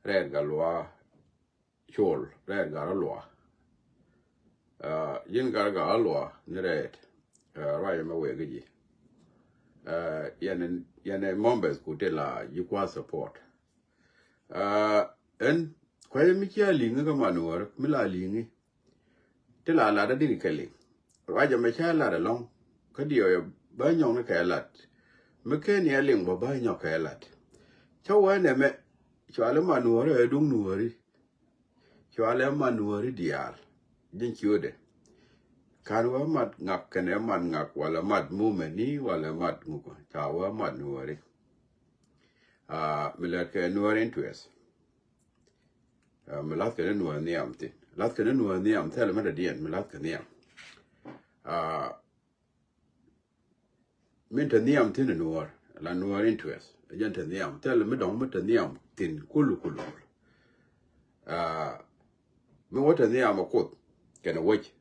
red galwa chol red galwa yin galwa ni red right ma we gaji yene members kutela yikwa support en kwaye mikia linga ga manuwar mila lingi tela la da diri kale raja me cha la da long kadiyo ya ba nyong na ka lat me ke ni aling ba nyong ka lat chawa ne me chwale manuwar e dung nuwari chwale manuwari dial jin chiode kanwa mat ngak kene man ngak wala mat mumeni wala mat nguko chawa mat nuwari milat ke nuwari intues milat ke nuwari niamti lat ke nuwari niam tele me da dien milat ke niam min ta niam tin nuwar la nuwari intues jan ta niam tele me dong me ta niam tin kulu me wata niam akut kena wach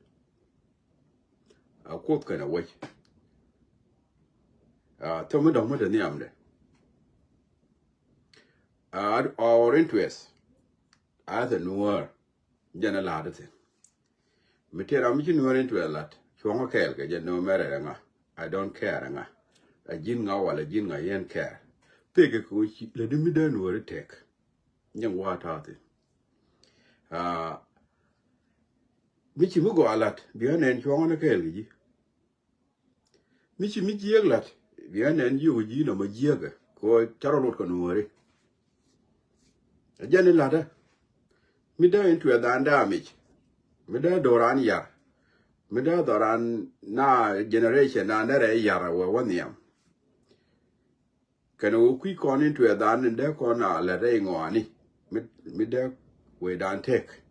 akut kena wach to me dong me ta niam de our interest as a nuwar jana la da tin me tera mi nuwar interest lat chonga kel ke jan no mere nga I don't care nga a jin nga wala jin nga yen care pege ko le dimi da nuwar tek nyang wa ta tin mi chi mu go alat bi anen chonga na kel gi mi chi mi jieg lat bi anen yu ji no ma jiega ko charo lot ko nuwar jani lada mi da into da anda mi da doran ya mi da doran na generation na ndare yara wa waniam kana ku ko into da nda ko na la re ngwani mi da we dan tek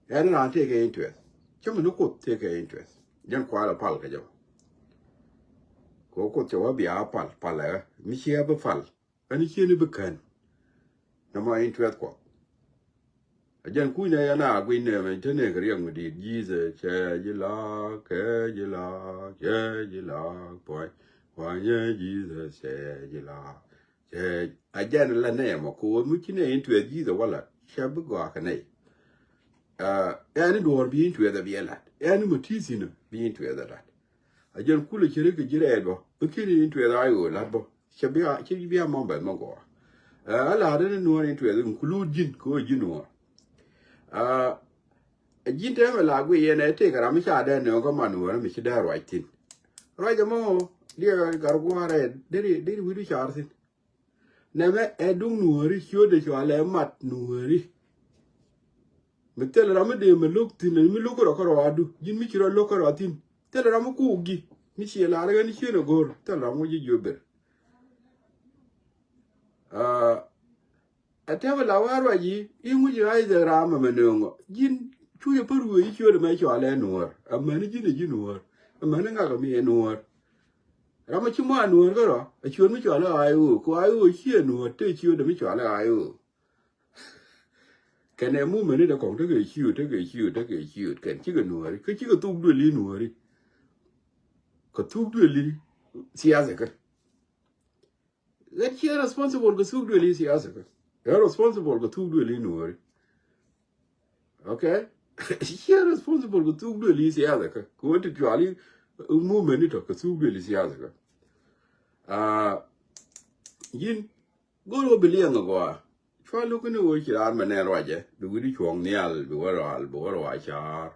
na take into it chuma no ko take into it jan kwa la pal ka jo ko chawa bi a pal mi chia ba fal ani chini bekan na ma interest ko ajan ku na yana gwi ne me tene gariang mi di jize che jila ke jila che jila boy wa ye jize che jila che ajan la ne mo ko mu chine interest jize wala che bu go ka ne yani do bi interest da biela yani mutisi no bi interest da ajan ku le chere ke jire do bikini interest ayo la bo Chabia Mamba Mongo. Ala didn't know into it, include Jin, go Jino. A Jin Tama Lagui and I take a Ramisha, then no command or Michida writing. Right the more, dear Garguare, did we charge it? Never a dung nuri, sure that you are a mat nuri. But tell Ramade me looked in and me look at a corado, Jin Michiro look at him. Tell Ramakugi, Michel Aragan, Shino go, tell Ramuji Juber. Atava lawara yi inguji aiza rama menungo jin chuya paru yi chura me chwale nuor amani jine jinuor amani nga mi nuor rama chuma nuor garo a chur mi chwale ayu ko ayu chie nuor te chiu de mi chwale ayu kene mu meni da kong te chiu ken chi ga nuor ke chi ga tuk du li nuor ko tuk du li siasa ka that you're responsible for two really siasa. You're responsible for two really no. Okay? You're responsible for two really siasa. Go to Jolly movement of two really siasa. Yin go to Billion ago. Try looking at what you're man and Roger, the Woody Chong Nial, the Waral, Boroachar.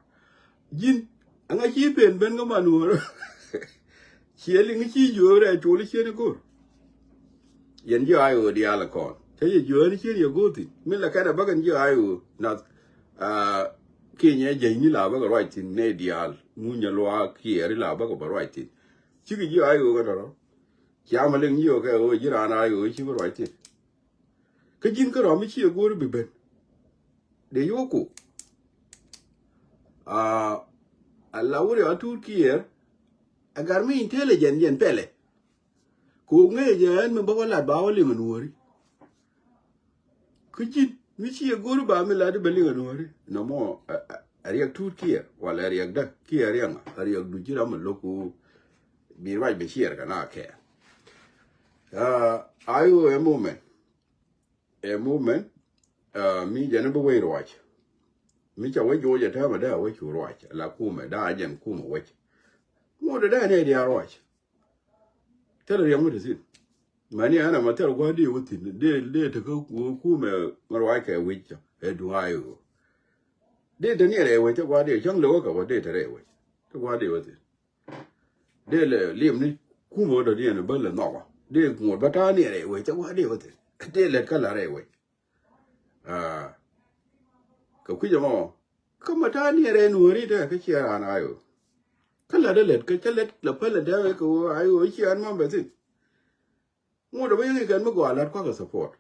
Yin, and I keep in Bengamanur. Shealing you at Jolly Shanago. Yen jo ayo di alakon taye jo ni chiri yogoti mila kada bagan jo ayo na kenya jenyi la baga writing ne dial munya loa kieri la baga writing chiki jo ayo ga ro chama len yo ka o jira na ayo chi writing ka jin ka ro mi chi go ru biben de yoku alawuri atur kier agar mi intelligent yen pele ko nge jen me ba la ba wali ngori kujin mi chi guru ba mi la de beli ngori no mo ariak Turkiya wala ariak da ki ariak du jira mo loko bi right be share kana ke Ayo a movement mi jana ba wai roach mi cha wai jo ja ta ma da wai chu roach la kuma da jan kuma wai mo da ne dia roach tare ya mu da sin mani ana matar gwadi wuti de ta ko kuma marwa ka wai cha e du ayo de da ne re wai ta gwadi chang lo ka wa de ta re wai ta gwadi wuti de le lim ni kuma da de ne ba le no de mo ba ta ne re wai ta gwadi wuti de le ka la re wai ka kuje mo kuma ta ni re nuori da ka ci ana ayo kala da let ka let la pala da ko ayo ci an ma ba tin mo da bayin kan mu gwa lat ka support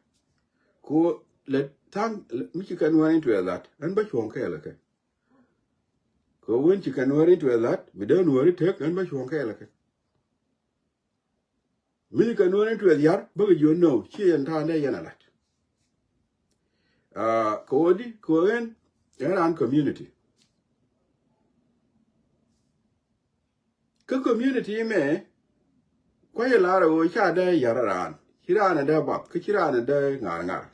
ko let tam mi ci kan wani to lat an ba chon kai la kai ko won ci kan wani to lat mi da nuori tek an ba chon kai la kai mi kan wani to yar ba ga yo no ci yan ta ne yana lat ko di ko en around community ka community me ko ya lara wo sha da yararan kira na da ba ka kira na da nganga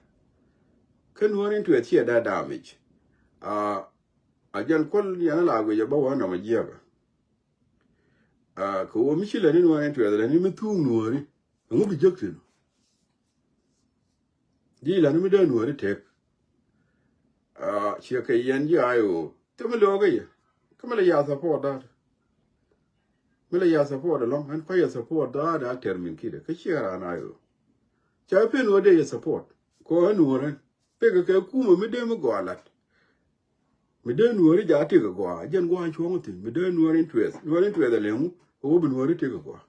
kan wani to ya da damage a jan kol yana la go ya ba wa na majiya ba ko wo michila ni wani to ya da ni mutu nuori mu bi jokte di la ni mi da nuori tek shi ka yan ji ayo to mi lo ga ya kamala ya support da mila ya support long an fa ya support da termin kide ka shira na yo cha pe no de ya support ko anu ran pe ka kuma mi de mi gwalat mi de nuori ja te ga gwa jen gwa chwo ti mi de nuori twes da lemu o bi nuori te ga gwa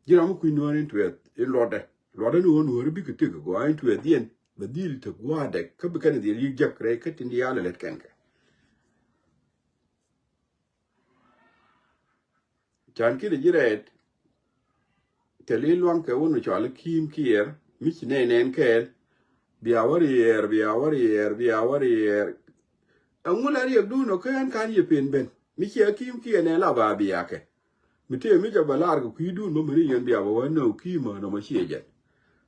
jira mu ku nuori twes e lode nuori bi ka te ga gwa en twes dien ba dil te gwa de ka bi kan de li jakre ka tin ya let ken ka chan ki de jiret te li luang ke unu chal kim kier mi ne nen kel biawari angula ri du no kan ye pen ben mi che kim kier ne la ba bia ke mi te mi ja balar ku du no mi yen bia ba no ki ma no ma che je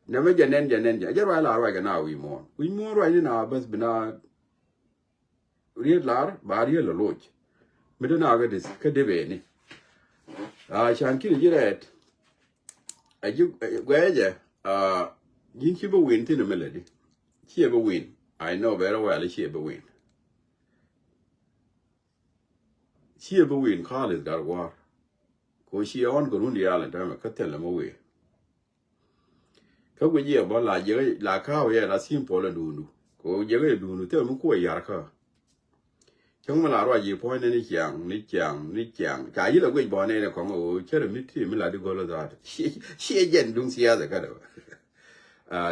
na me janen ja ba la ra ga na wi mo ra ni na bas bina ri lar ba ri la loj mi de na ga dis ka de be ni chan ki jiret aju gwaje yin ki bo win tin melody ki bo win I know very well ki bo win call is gar war ko shi on go run ya la ta ka tele mo we ka go je ba la je la ka o ya la simple la du ko je ga du te mo ko ya ka chúng mà là rồi gì point này chàng cái gì là quên bỏ này là có một chơi được mít thì mới là đi gọi là ra xe dân đúng xe rồi cái đó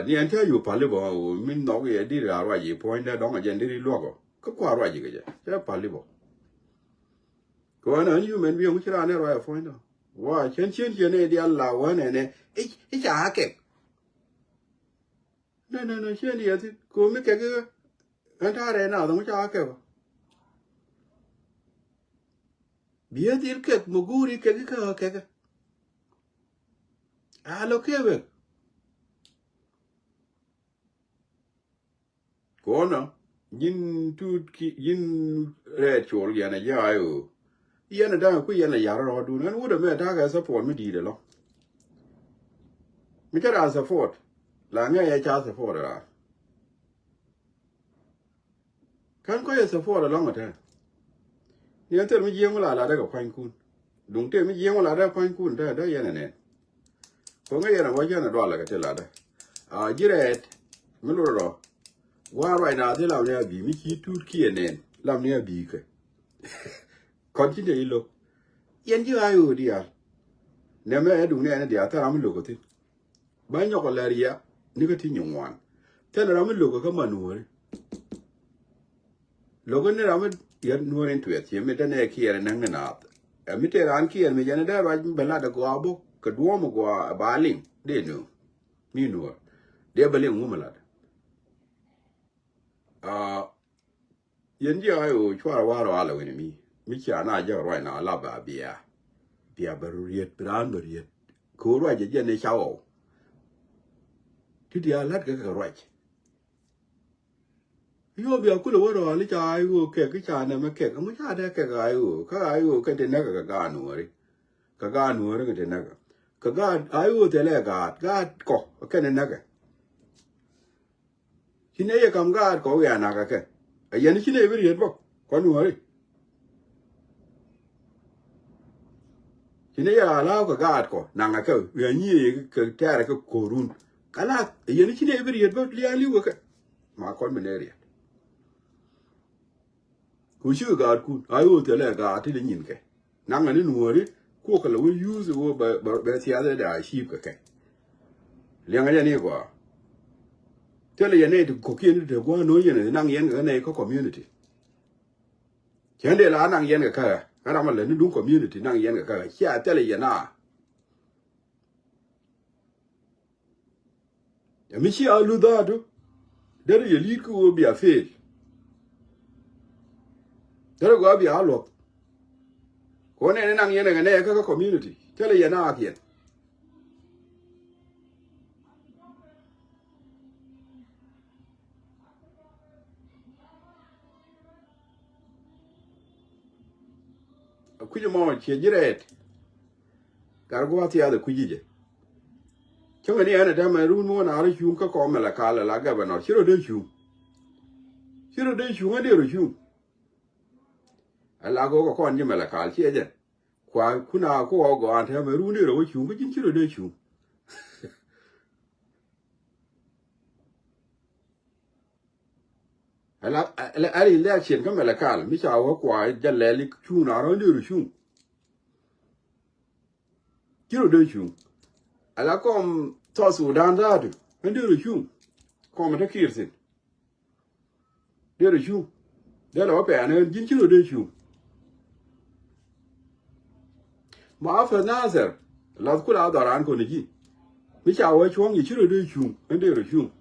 đi anh thấyอยู่phải là bỏ mình nói cái đi là rồi gì point đó đóng ở dân đi luộc có qua rồi gì cái gì chứ phải là bỏ còn anh như mình biết không chứ là này rồi point đó wow trên này đi ăn lẩu này ít chả kẹt này trên này thì cô mới cái anh ta đây nào không chả kẹt bia dir kek muguri kek ka alo kebe kono yin red chol yana yayo yana da ku yana yaro du nan wuda me ta ga support mi di de lo mi ta support la nga ya cha support ra kan ko ya support lo ngata ni anter mi jeng la da ga kwan kun dung te mi jeng la da kwan kun da yana ne ko nga yana wa yana do la ga te la da jiret mi lo ro wa right now te la ne bi mi ki tu ki ne la ne bi ke continue lo yen ji ayo dia ne me du ne dia ta ram lo ko ti ba nyo ko la ria ni ko ti nywan te na ram lo ko ka manuore lo ko ne ram yer nuoren tuet ye meta ne kier nang na mi te ran kier me jana da ba bela da go abo ka duo mo go baling de no mi no de baling mo mala yen ji ayo chwa wa ro ala we mi cha na ja ro na la ba bia pia baruriet bran bariet ko roi je ne chao ti dia lat ka roi yo bia ku lo ro li cha ai go ke cái cha na ma ke ka mu cha da ke ga ai go ke de na ga nu ri ka nu ri ke de na ka ai go te le ga ko ke ne na ga chi ne ye kam ga ko ya na ka ke ai ye ni chi ne bi ri bo ko nu ri chi ne ya la ga ko na ga ke ye ni ke ta ra ke ko run kala ye ni chi ne bi ri bo li ali wo ke ma kon me ne ri ku shi ga ku ayo te le ga ti yin ke nang ani nu ri ku ka lo use wo ba tia da shi ka ke liang ga ni kwa te le ne ko ki ni de gwa no yin nang yen ga ne ko community chen de la nang yen ga ka ra ma le ni du community nang yen ga ka xia te le yen na ya mi shi alu da do de ye li ku bi a fail There go be a lot. Go ne nang yen ga ne ka community. Tell ye na akien. Kuji mo che jiret. Gar go ati ada kuji je. Chonga ni ana da ma ru mo na ru shu ka ko mela kala la ga ba no. Shiro de shu. Shiro de shu ga de ru shu. Ala go ko on je mela kala che je. Kwa kuna ko go an ta ma ru ne ro shu ga jin shiro de shu. Ali le chen ka mela kala mi cha wo kwa ja le li shu na ro de ru shu. Shiro de shu. Ala kom to Sudan da du. Ande ru shu. Kom ta kirsin. De ru shu. De lo pe an jin shiro de shu. Ma fa nazar la kula da ran ko ni ji mi cha wa chuang yi chiro de chu en de ro chu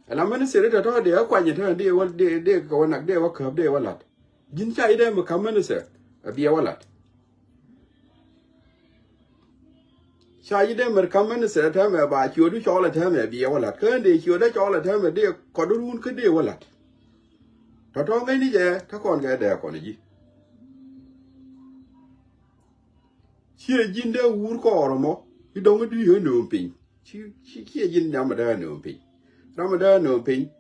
ala man se da to de kwa ni to de ko nak de wa ka de wa lat jin cha ide ma kam man se bi wa lat cha ide mer kam man se ta me ba chu du cho la ta me bi wa lat ka de chu da cho la ta me de ko du run ka de wa lat to ngai ni je ta kon ga de ko ni ji chi jin de wur ko ro mo i dong di yo no pin chi jin ya ma da no pin Ramadan no pin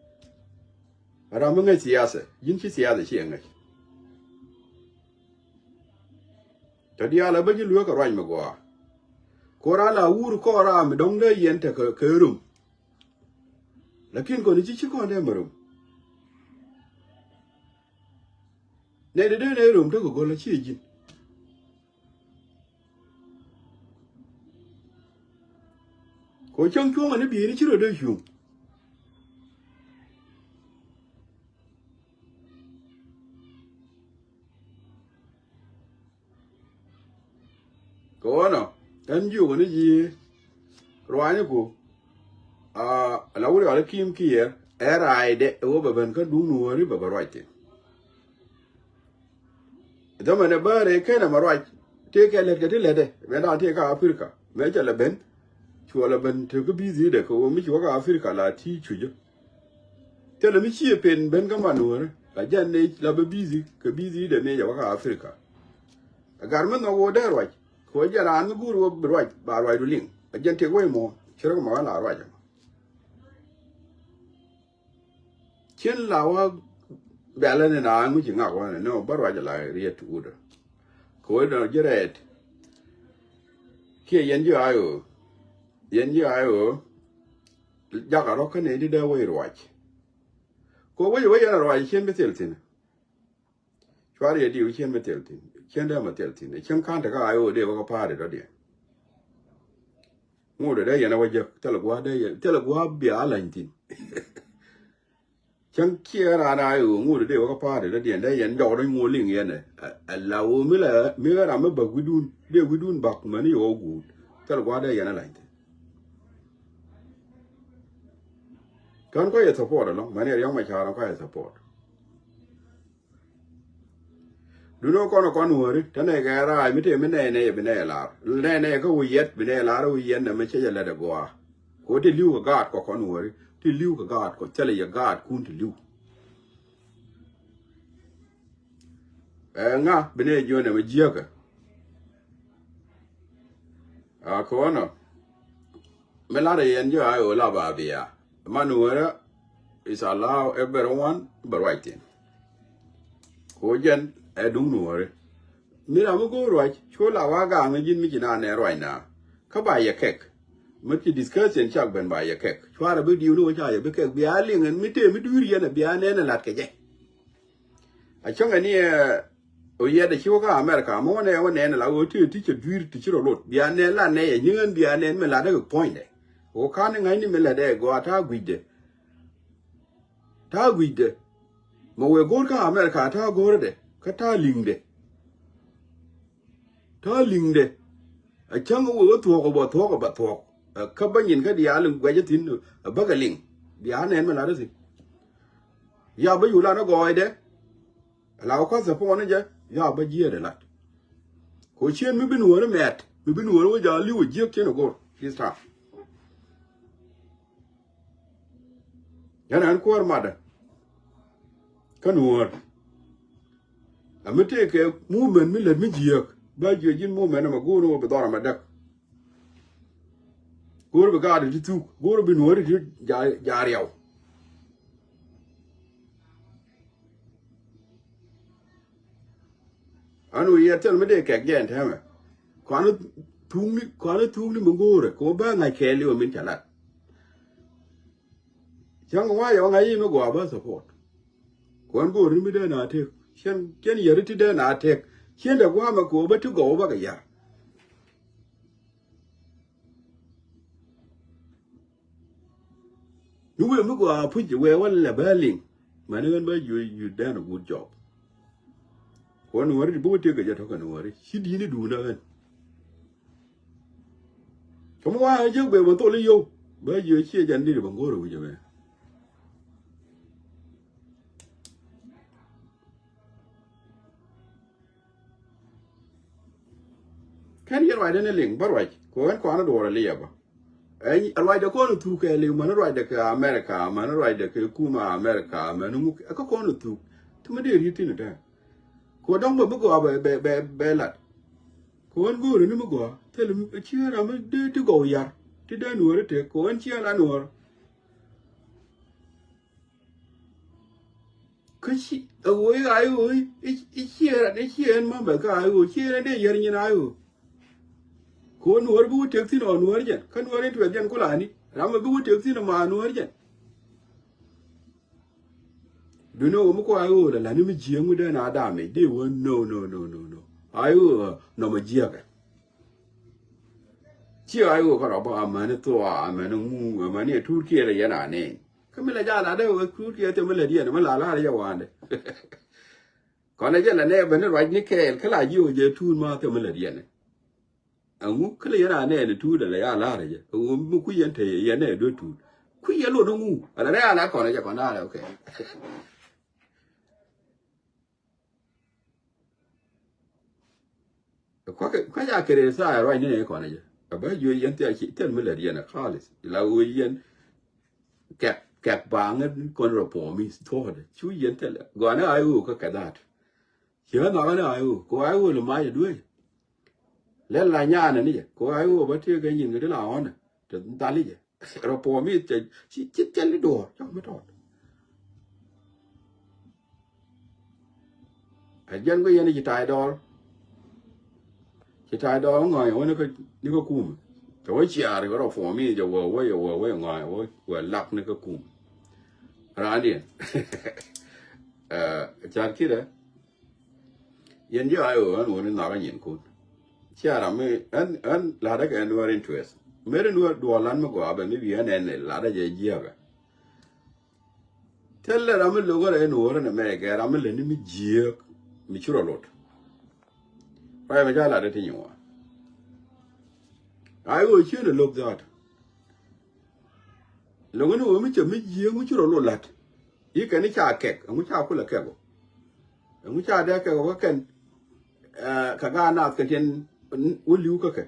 Ramadan siyasa yin chi siyasa chi ngai to dia la ba ji lu ka ran ma go ko ra la wur ko ra mi dong de yen ta ka rum lakin ko ni chi ko de marum ne de rum to go la chi jin ko chang chuang ani bi ni chi ro de shu ko no tan ju ko ni ji ro ani ko la wuri ala kim kier era ide o ba ban ka du nu ri ba ro ite da ma ne ba re ke na ma ro te ke le ke le de me da te ka Afrika me ja la ben chu la ben te ko bi zi de ko mi chu ka Afrika la ti chu jo te le mi chi pen ben ka ma nu la jan ne la ba bi zi ke bi zi de ne ja ka Afrika gar ma no wo de ro ko ja ran gu ro ba ro du ling a jan te ko mo chiro ma la ro ja chen la wa ba la ne na mu chi nga ko ne no ba ro ja la ri tu da ko da jeret ke yen ju ayo ja ka ro ka ne di da wo ro ko wo ya ro chen be tel tin chwa ri di chen be tel tin chen da ma tel tin chen kan da ka ayo de wa ka pa de do de mu de ya na wa je tel gwa de tel gwa bi ala tin chen kia ra na ayo mu de wa ka pa de de da yen do do mu ling yen ne la wo mi ra ma ba gudun de gudun ba ku ma ni yo gu tel gwa de ya na la tin kan ko ye support lo mane yang ma chara ko ye support du no kono kon wori tane ga ra mi te mi ne bi ne la ne ko wi yet bi ne la ro yen na me che la de go ko te liu ga ko kon wori te liu ga ko tele ya ga kun te liu nga bi ne jo ne ma jiaga a ko no me la de yen jo ayo la ba bia manuera is allow everyone but right in ko jen edung nuore mira mo go right chola wa ga ngin mi kina ne right na ka ba ye kek mo ki discussion chak ben ba ye kek chwara be diu no cha ye be kek bia lingen mi te mi duri ye na bia ne na lat ke je a chonga ni o ye de chiwo ka America mo ne wa ne na la o ti che dur ti chiro lot bia ne la ne ye nyen bia ne me la de point de o ka ne ngai ni me la de go ata guide ta guide mo we go ka America ta go de ka ta lingde a chang wo to ko ba to ka ba yin ka dia lung gwa je tin ba ga ling dia ne me la de si ya ba yu la no go de la ko sa po ne je ya ba je de la ko chen mi bin wo ne met mi bin wo ja li wo je ke no go his ta yana an ko ma da kan wo amete ke movement mi le mi jiek ba je jin movement ma go no be dora ma dak go be ga de tu go be no ri ja riaw anu ye tel me de ke gen ta ma kwanu tung ni mo go re ko ba ngai ke li o min chala chang wa yo ngai mi go ba support kwan go ri mi de na te chen ye ri ti de na te chen da gwa ma ko ba tu go ba ga ya nu we mi go pu ji we wa la ba ling ma ne ba you done a good job kwan wori bu te ga ja to kan wori shi di ni du na gan kuma wa je be mo to li yo ba je che jan ni ba go ro je be kan yer wa de ne ling bar wa ko en ko ana do ra li ya ba ai alwai da ko no tu ke le man right da ka America man right da ke kuma America man mu ka ko no tu me de ri tin da ko dong ba go be la ko en go ni mu go te le chi ra me de go ya ti da no re te ko en chi la no ka chi a wo ai wo i chi ra ne chi en ma ba ka ai wo chi ra de yer ni na ai ko nuwar bu taxi no nuwar jen kan nuwar to jen kula ni rama bu taxi no ma nuwar jen do no mu ko ayo la ni mi jiye mu da na da me de wo no ayo no ma jiye ka ji ayo ka ro ba ma ne to a ma ne mu ma ne turki re yana ne ka mi la ja la de wo turki te mi la di ne ma la ya wa ne ko na je la ne ba ne right ni ke kala ji o je tu ma te mi la di ne angu kale yana ne ne tu da ya la re je mu ku yen te ye ne do tu ku ye lo no mu ala re ala ko na je ko na re okay ko ya kere sa ro ni ne ko na je ba yo yen te ki ten mi le ye na khalis la o yen kep ba ngen kon ro po mi to de chu yen te go na ayu ko ka dat che na na ayu ko ayu lo ma ye do le la nya na ni ko ai wo ba te ga yin ga la on te ta li je ro po mi te chi li do cho ma to a jen go yen ji tai do ngoi wo ni ko kum to wo chi ar go ro po mi je wo ngoi wo lak ni ko kum ra ni chan ki de yen ji ai wo no ni na ga yin ku chiara me an la da ga no interest mere no do lan me go abe mi bi an en la da je ji aga telle ra me lo go re no re me ga ra me le ni mi ji mi churo lot pa me ja la da tin yo ai wo chi ne look that lo ngono mi che mi ye mu churo lo lat yi kan cha kek mu cha ku la kek mu cha da kek ko kan ka ga na ka ten u liu ka ke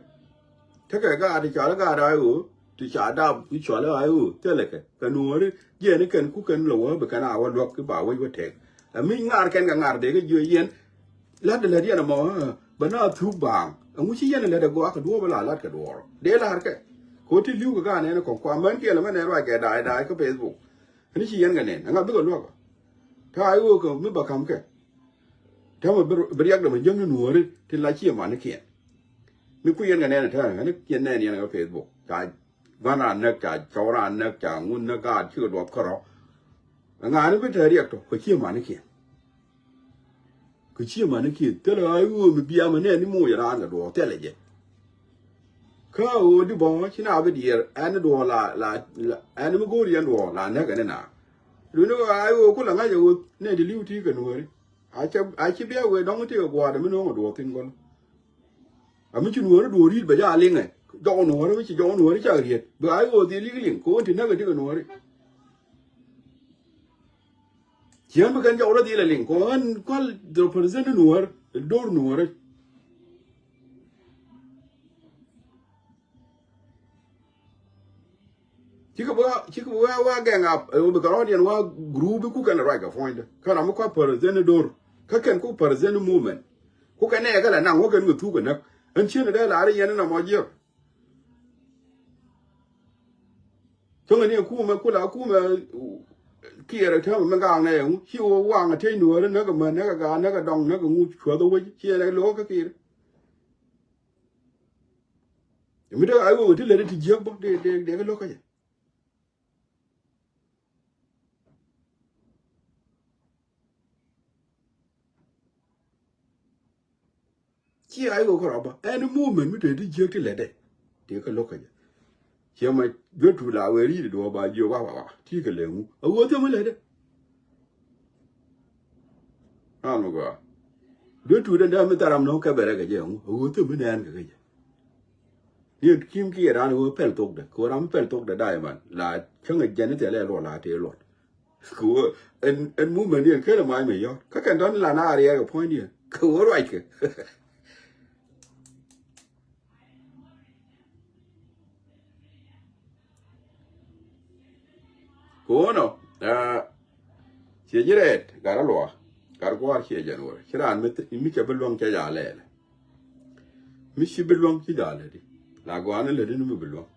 ta ka ga da cha ga da yo ti cha da pi cha la yo te le ke ka nu ri ye ni kan ku kan lo wa ba kana wa lo ke ba wa wa te mi ngar kan ga ngar de ga ye yen la de la dia na mo ba na thu bang mu chi yen le da go ka do ba la lat ka do de la har ke ko ti liu ga ne ko kwa man ke la ma ne ra ke da ko Facebook ni chi yen ga ne nga bi ko lo ko ta ai wo ko mi ba kam ke ta ma bi yak da ma jeng nu ri ti la chi ma ne ke mi ku yen ga ne ta ni yen ne ni na Facebook ta ga na ne ka cho ra ne ka ngun ne ga chi do ko ro nga ni bi ta ri to ko chi ma ne ke ko chi ma ne ke te la ai wo mi bi ma ne ni mo ya ra na do te le je ka o di bo chi na bi di an do la an mi go ri an do la ne ga ne na lu no ai wo ko la nga yo ne di liu ti ka no ri a chi bia we dong ti go da mi no do tin gon a mi chi no do ri ba ja ling ai do no ri chi do no ri cha ri ba ai wo di li ling ko ti na ga ti ka no ri chiam ba kan ja ora di la ling ko an ko do present no ri do no ri chỉ có wa gang up o ka audience wa group ku kan right ka find kana mo ka present door ka kan ku present movement ku kan ne ga la nan wo kan tu ga nak an chi ne da la ri yan na mo je to ne ku ma ku la ku ma ki ra ta ma ga ne hi wo wa ga te nu na ga ma na ga na ga dong na ga ngu chua do wo chi ne lo ka ki mi da ai wo ti le ti je bo de ga lo ka chi ai go ko ba any moment mi de je ti le de ka lo ka je ma go tu la we ri do ba je wa ti ka le mu a wo te mo le de ha mo go do tu de mi taram no ka bere ga je mu a wo te mo nan ga je ni kim ki ra no pel tok de ko ram pel tok de dai man la chang ga je ne te le lo la te lo ko en moment ni ke la mai me yo ka kan don la na ri ga point ni ko ro ai ke ko no che jiret gara lo gar gwar che janore chiran mi che belong che ja le mi si belong che ja le di la gwana le di mi belong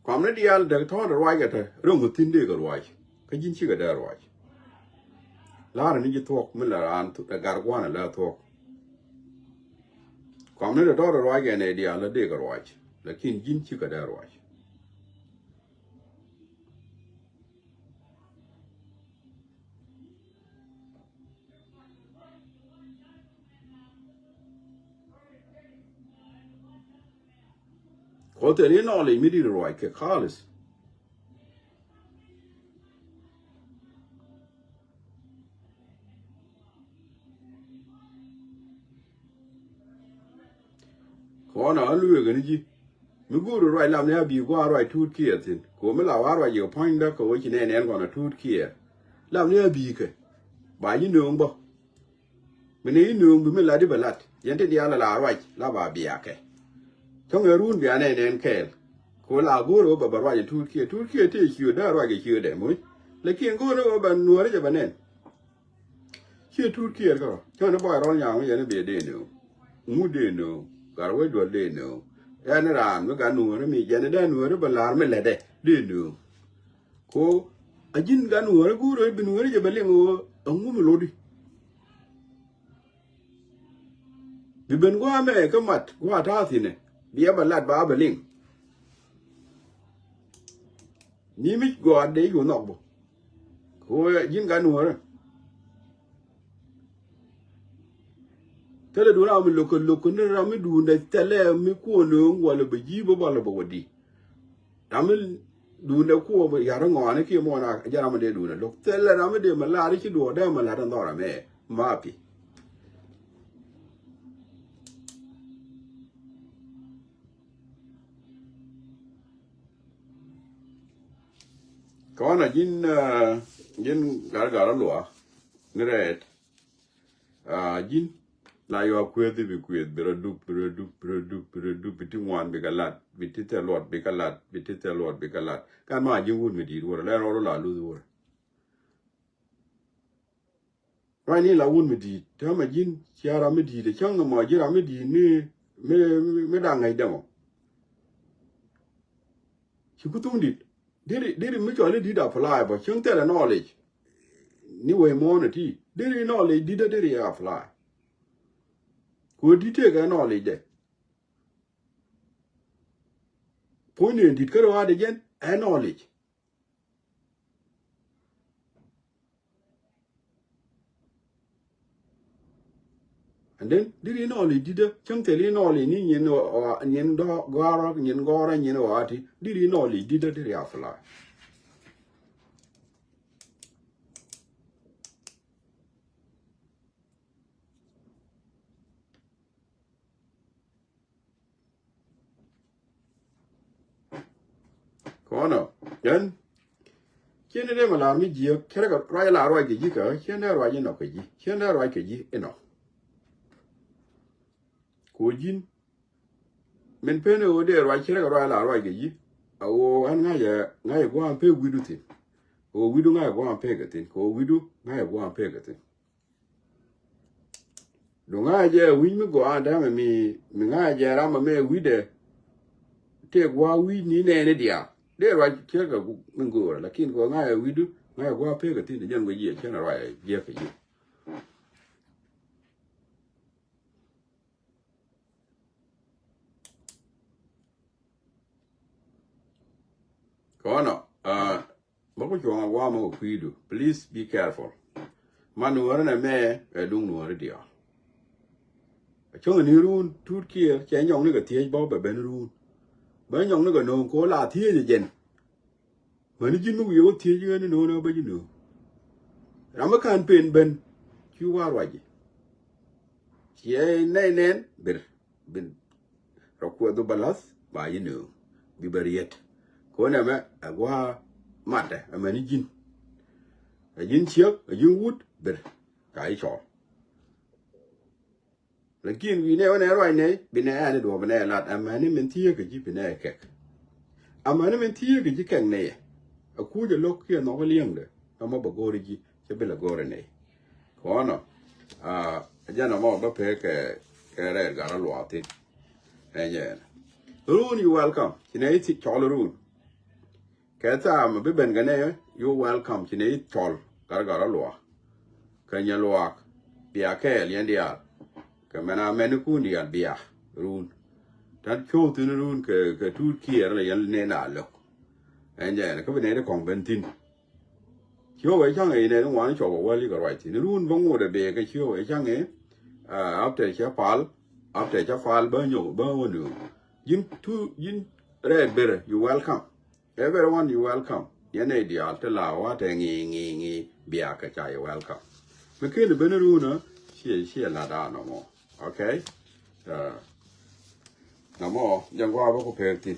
kwam ne dial de to de roi ga te rum tin de ga roi ka jin chi ga da roi la ni ji tok mi la ran tu gar gwana la tok kwam ne de to de roi ga ne dial de ga roi lakin jin chi ga da roi ko te ni no le mi di roi ke khalis ko na lu ga ni ji mi go roi lam ne bi go roi tut ki tin ko mi la wa roi yo point da ko chi ne ne ko na tut ki lam ne bi ke ba yi no bo mi ni no bi mi la di balat yen te dia la roi la ba bi ake trong người run bia này nên kẹt, cô là gỗ rồi bà roi thu kia thì chịu đã roi cái chịu để mới, lấy kia gỗ rồi bà nuôi đấy cho bà nên, kia thu kia cơ, cho nó bỏ roi nhàng vậy nó bị đền nữa, ngu đền nữa, cả rồi đuổi đền nữa, em nó làm nó cả nuôi nó mi vậy nó đã nuôi nó bà làm mới lại đấy đền nữa, cô anh chính cả nuôi nó gỗ rồi bị nuôi đấy cho bà liền ngô, ông ngô mà lôi đi, bị bên qua mẹ cái mặt qua tháo thì này. Bia balat ba beling ni mi go de yu nok bo ko yin ga nu ra tele du ra mi loko ne ra mi du ne tele mi ko no wala be ji bo bala bo wadi damil ดูเด็กคู่อย่าร้องงอนี่ขี้มัวนะอย่าเราไม่ได้ดูนะลูกแต่ละเราไม่ได้มาลาที่คิดดูได้มาลาตั้งต่อละแม่มาปีก่อนน่ะยินการหลัวนี่แหละยินลายว่าคุยที่ไปคุยเบรดูไปที่วันไปกันลัดไปที่ตลอดไปกันลัดไปที่ตลอดไปกันลัดการมายิงวุ่นไม่ดีด้วยแล้วเราหล่ารู้ด้วยวันนี้เราวุ่นไม่ดีถ้ามายินเชียร์เราไม่ดีแต่ช่างก็มายินเราไม่ดีไม่ดังไงเด้อชิคุตุ้งดิเดี๋ยวไม่จ่อยเลยดีดาพลายบ่ช่างแต่ละ knowledge นี่เว้ยมอนะที่เดี๋ยว knowledge ดีดาเดี๋ยวพลายกูดีเทกัน knowledge เด้พูดเนี่ยดิดก็รู้ว่าเดี๋ยว knowledge and then did you know did chang tell you know ni nyen do gora nyen wati did you know did ya fly kono then kene de mala mi ji kere ga roi la roi ji ka kene roi ji no ka ji kene roi ka ji eno ko jin men pene o de roi kere ga roi la roi ka ji awo an nga ye go an pe widu tin o widu nga ye go an pe ga tin ko widu nga ye go an pe ga tin do nga je wi mi go an da mi nga je ra ma me wi de te gwa wi ni ne dia de roi kere ga min go la kin ko nga ye widu nga ye go an pe ga tin de jan go ye kene roi je ka ji kono bako jonga wa mo kwidu please be careful manu warna me dung no dia chong ni run turkiya chen yong ni ga tie bo be ben run ben yong ni ga no ko la tie je jen mani jin mu yo tie je ni no ba ji no ramakan pen ben chu wa waji tie nei nen bin rokwa do balas ba yi no bi bariyet ko na me agwa mate amani jin jin chiek jin wut ber kai cho lakin wi ne wana roi ne bine ane do bine lat amani men tie ke ji bine kek amani men tie ke ji keng ne aku je lok ke no liang de ama ba gori ji se bela gore ne ko no jana mo ba pe ke re ga lo ati enye run you welcome kinai ti cholo run keta ma be ben gane you welcome chine tol gar lo kanya lo bia ke lien dia ke mena menu kun dia bia run tan cho tin run ke tu kier le yan ne na lo enje ne ko be ne kong bentin chiu wei chang e ne no wan cho wa li ga right ni run bong wo de be ke chiu wei chang e after cha fal ba nyo ba wo nu yin red better you welcome everyone you welcome yene dia tela wa te ngi bia ka cha you welcome me ke ne beneru na xie la da no mo okay na mo yang wa ba ko pe ti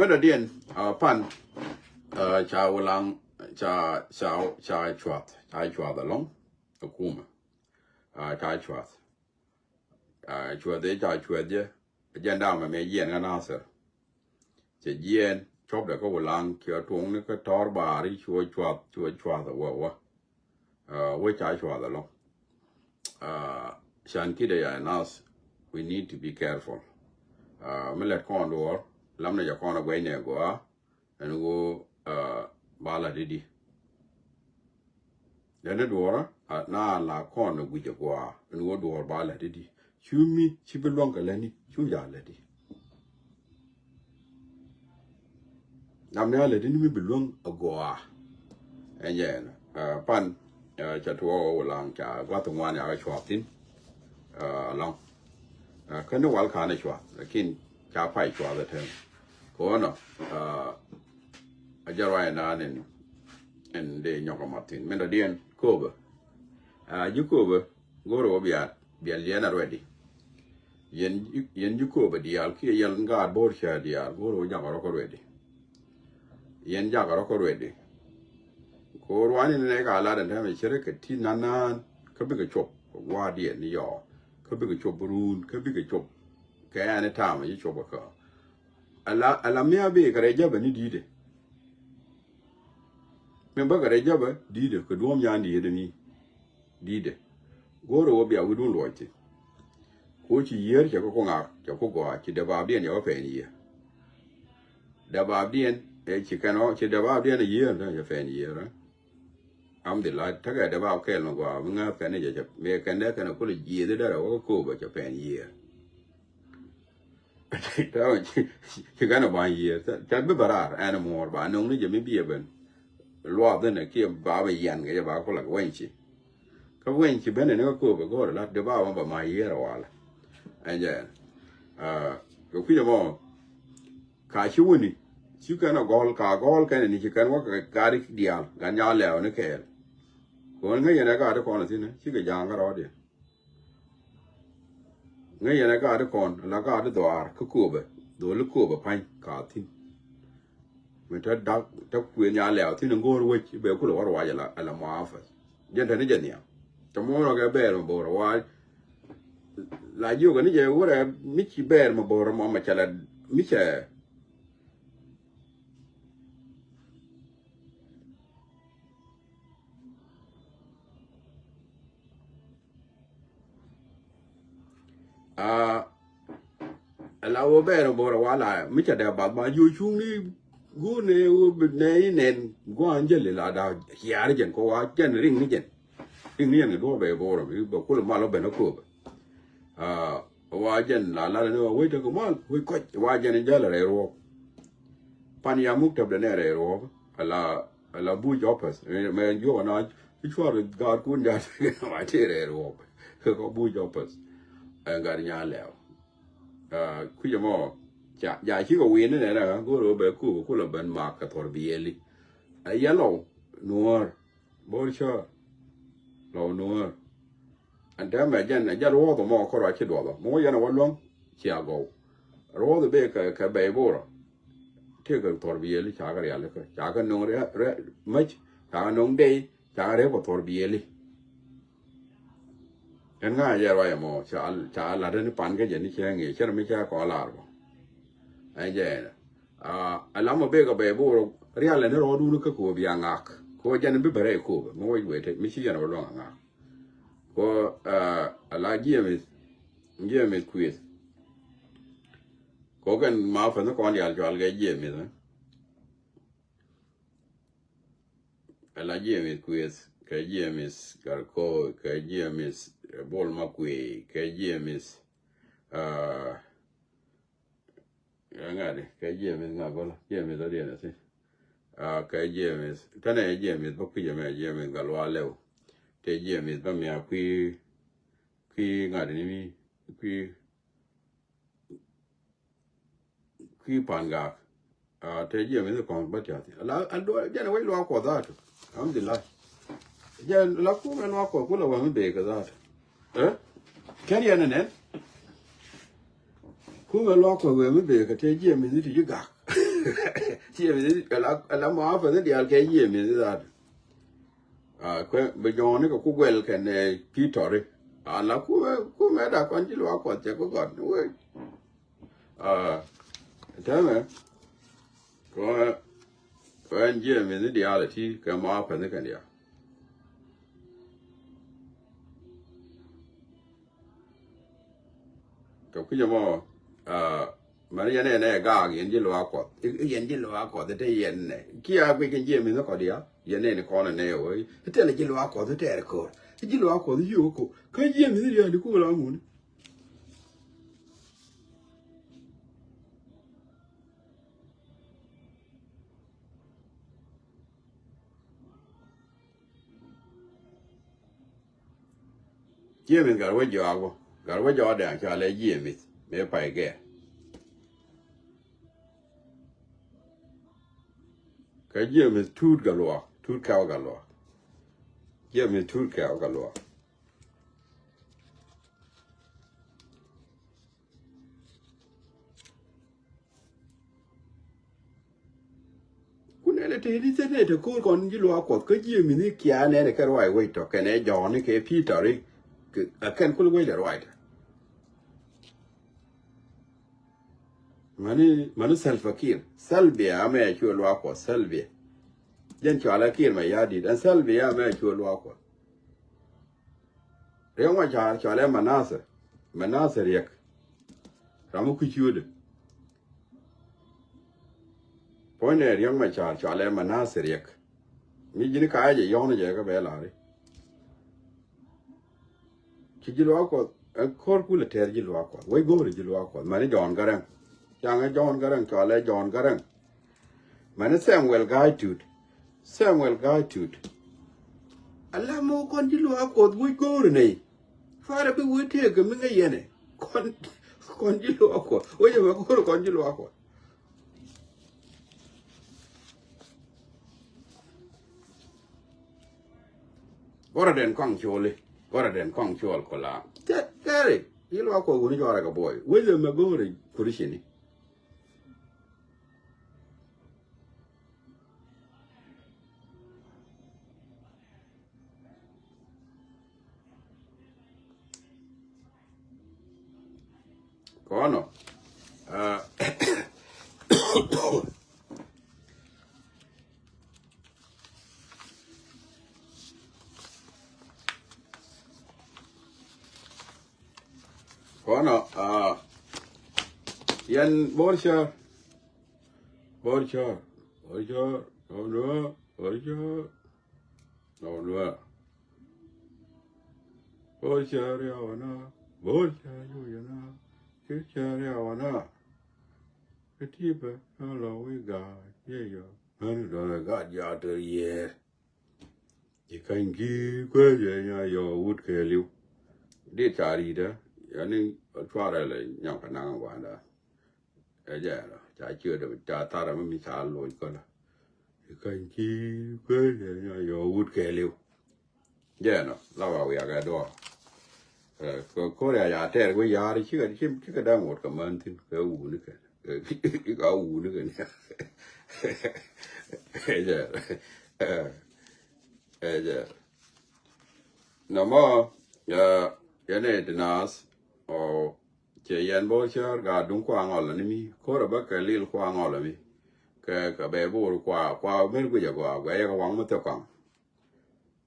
me da dien pan cha walang cha chwa da long kuma cha chwa de cha chwa de jan da ma me yen ga na saจะเย็นชอบแต่ก็วลังเกี่ยวทงนี่ก็ทอร์บาริช่วยแต่ว่าไว้ใจช่วยแต่ละฉันคิดได้ยังนัส we need to be careful ไม่เล็ดข้อดูล้ำในจากข้อนักเว้นเนี่ยก็อันนี้ก็บาลาดีเดี๋ยวนี้ดูนะน่าละข้อนักวิจกว่าอันนี้ก็ดูบาลาดีชูมีชิบล้องกันเลยนี่ชูยาเลยดีnamne ale dini mi belong agwa enyen pan cha tuo lang cha wa tungwan ya chwa tin long kan wal kha ne chwa lakin cha phai chwa da them ko kono ajarwa na en de nyoko martin menda dien koba jukoba goro bia liana ready yen jukoba dial ki yen ngad bor sha dial goro jagoro ko ready yen jagoro ko ready ko rwani ne ga la da me chere ke ti nanan ka bi ga chop wa dien ni yo ka bi ga chop brun ka bi ga chop ka ya ne ta ma yi chop ka ala me abi ka reja ba ni dide me ba ga reja ba dide ko dom ya ndi de ni dide goro wo bia wudun loite ko ci yer ke ko nga ke ko go ci de ba bien yo fe ni da ba bien e ci kano ci de ba bien yer da yo fe ni yer alhamdulillah ta ga da ba ke no go nga fe ne je me kan da kan ko le ji de da ko ba ke fe ni yer ta ci ga na ba yer ta be barar ana mor ba no ni je me bi ben lo da ne ke ba ba yan ga ba ko la wen ci ka wen ci bene ne ko ba go la de ba ba ma yer wala anje ko fi mo ka shi woni shi kana gol kana ni shi kan wa ka gari dial ga nya le ne ke ko nga yana ga da ko na tin shi ga janga ro de nga yana ga da ko la ga da doar ko ba do lu ko ba pan ka tin me ta ku nya le tin ngo ro we be ku lo wa ya la ala ma fa jen ta ne jen ya to mo ro ga be ro bo ro wa la io che ne ora mi ci ber ma bor ma c'è la mi c'è la o ber bor wala mi c'è da ba ma io chung ni go ne go angele la da chiare gen ko wa gen ring ni ne do be bor mi ba ko ma lo be no ko wajen la no we to go mal we ko wajen jala re ro pan ya muk tab de ne re ro ala bu jopas me yo na ichwar gar kun ja ma te re ro ko bu jopas gar nya le ku yo mo ja chi ko win ne na go ro be ku lo ben ma ka tor bieli ya lo nuor bo cho lo nuor and damn again I just all the more correct dollar more yana one long chiago roll the baker ka bay bora take a torbieli chaga ya leka chaga no much chaga no day chaga ko torbieli en nga ya wa mo cha la de pan ga je ni chengi cher mi cha ko la ro ai je ala mo be ka bay bora real ne ro du ka ko bi angak ko je ne be bare ko mo we te mi chi yana lo ngak ko ala GMS quiz ko kan ma fa no kon yal jwal ga GMS ala GMS quiz ka GMS gar ko ka GMS bol ma kwe ka GMS ngade ka GMS ngagola GMS ade na se ka GMS tana GMS ba ku GMS galwa lew te GMS ba mi akwi ngade ni qui panga te GMS ko ba ti ala ando jana we lo ko da to alhamdulillah jan la ku me lo ko la wa me be ka da kan ya ne ku me lo ko we me be ka te GMS ti ga GMS ala ma fa de al ke GMS da ko be jone ko ku gwel ken pitore ala ku me da kon ti lo ko te ko god we tama ko en GMS di ala ti ka ma fa ne kan ya ko ku mo Maria ne ga yen di lo ko yen di lo ko de yen ne ki a be ken GMS ko dia yen ne ko ne o te ne di lo ko de te ko di lo ko di yo ko ka GMS di ali ku la mu GMS ga we jo da ka le GMS me pa ge cái gì mà thút cả lúa thút cao cả lúa gì mà thút cao cả lúa này là thế này thì cô còn cái lúa của cái gì mình đi kia này là cái loại vậy đó cái này giò này cái phi tờ đi cái cô vậy là loại mani salfakir salvia me chua lúa của salvia dân chua là kia mà ya đi dan salvia me chua lúa của riêng mà chua là manase riek ramu kuchua được point này riêng mà chua là manase riek mi jini cái gì yong này cái bé là đi chỉ lúa của khor cú là thề chỉ lúa của với gỗ chỉ lúa của mà nó giòn cái răng chẳng cái giòn cái răng chua là giòn cái răng mà nó Samuel Gaitut Allah mo con chỉ lúa của với gỗ rồi này phải là cái với thề cái mình cái gì này con chỉ lúa của với giờ mà con chỉ lúa của ora den kong chole ko la te kare yilo ko guni jora ka boy wele ma gore kurishini kono kono yan borcha no borcha riawana borcha yuyana kircha riawana ketiba hello we got yeah and got ya to yeah you can give quê ya yo wood ke liu đi chari đó yani chua ra là nhau khả năng quan đó cái gì đó chả chưa được chả ta là mình chả lỗi coi là cái chi quê nhà yo wood ke liu yeah nó lao vào cái đó có là nhà trẻ cái nhà đi chứ cái đang một cái mền thì cái u nữa cái u nữa cái gì cái gì nó mà cái này thì nas chỉ yan bố chơi gà đúng qua ngõ là nimi có là bác cái lil qua ngõ là mi cái bé bố qua mấy cái giờ qua cái vắng mất tiêu quang